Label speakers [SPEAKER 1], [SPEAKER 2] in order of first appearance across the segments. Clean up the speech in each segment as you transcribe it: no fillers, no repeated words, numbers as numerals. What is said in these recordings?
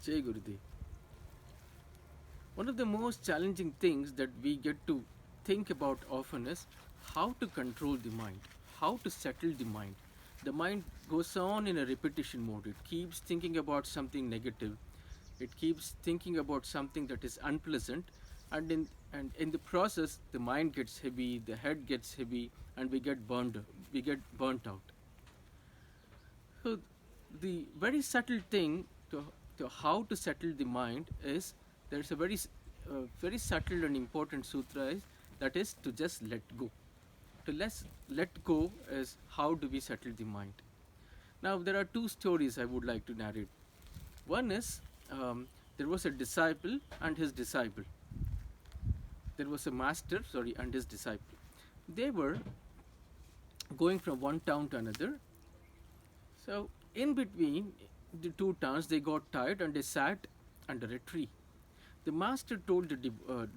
[SPEAKER 1] Jai Gurudev. One of the most challenging things that we get to think about often is how to control the mind, how to settle the mind. The mind goes on in a repetition mode. It keeps thinking about something negative. It keeps thinking about something that is unpleasant, and in the process, the mind gets heavy, the head gets heavy, and we get burnt out. So, the very subtle thing to how to settle the mind is there's a very subtle and important sutra that is to just let go. To let go is how do we settle the mind. Now, there are two stories I would like to narrate. One is there was a disciple and his disciple. There was a master, sorry, and his disciple. They were going from one town to another. So, in between the two towns, they got tired and they sat under a tree. The master told the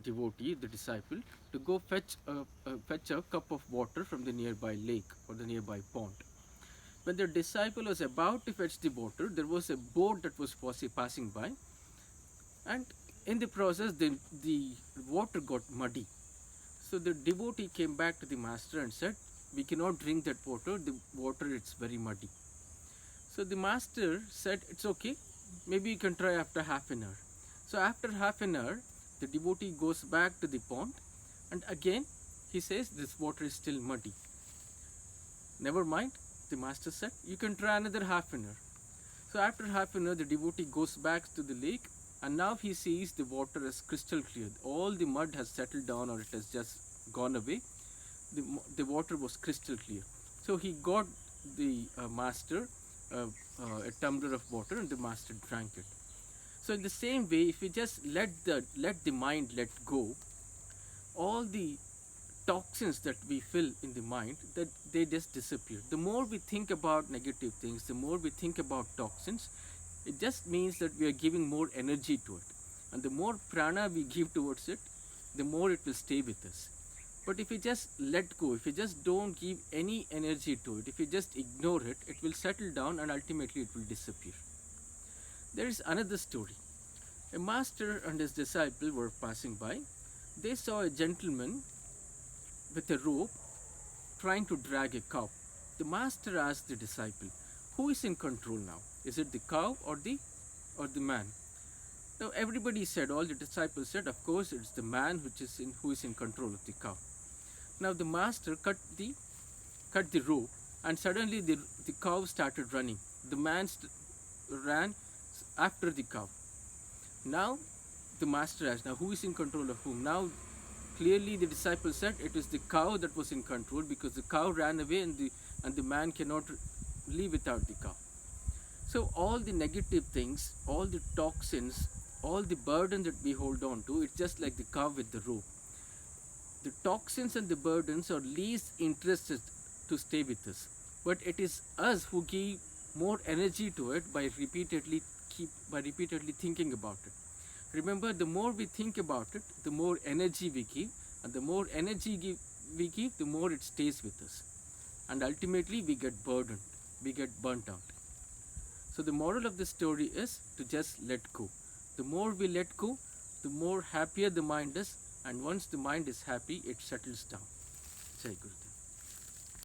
[SPEAKER 1] devotee, the disciple, to go fetch a cup of water from the nearby lake or the nearby pond. When the disciple was about to fetch the water, there was a boat that was passing by, and in the process, the water got muddy. So the devotee came back to the master and said, "We cannot drink that water. The water is very muddy." So the master said, "It's okay. Maybe you can try after half an hour." So after half an hour, the devotee goes back to the pond, and again he says, "This water is still muddy." "Never mind," the master said, "you can try another half an hour." So after half an hour, the devotee goes back to the lake, and now he sees the water is crystal clear. All the mud has settled down or it has just gone away. The water was crystal clear. So he got the master a tumbler of water, and the master drank it. So in the same way, if we just let the mind let go, all the toxins that we feel in the mind, that they just disappear. The more we think about negative things, the more we think about toxins, it just means that we are giving more energy to it, and the more prana we give towards it, the more it will stay with us. But if we just let go, if we just don't give any energy to it, if we just ignore it, it will settle down and ultimately it will disappear. There is another story. A master and his disciple were passing by. They saw a gentleman with a rope trying to drag a cow. The master asked the disciple, "Who is in control now? Is it the cow or the man?" Now everybody said, all the disciples said, "Of course it's the man who is in control of the cow." Now the master cut the rope, and suddenly the cow started running. The man ran after the cow. Now the master asked, "Now who is in control of whom?" Now clearly the disciple said it is the cow that was in control, because the cow ran away, and the man cannot live without the cow. So all the negative things, all the toxins, all the burden that we hold on to, it's just like the cow with the rope. The toxins and the burdens are least interested to stay with us, but it is us who give more energy to it by repeatedly thinking about it. Remember, the more we think about it, the more energy we give, and the more we give, the more it stays with us, and ultimately we get burdened, we get burnt out. So the moral of the story is to just let go. The more we let go, the more happier the mind is, and once the mind is happy, it settles down. Jai Gurudev.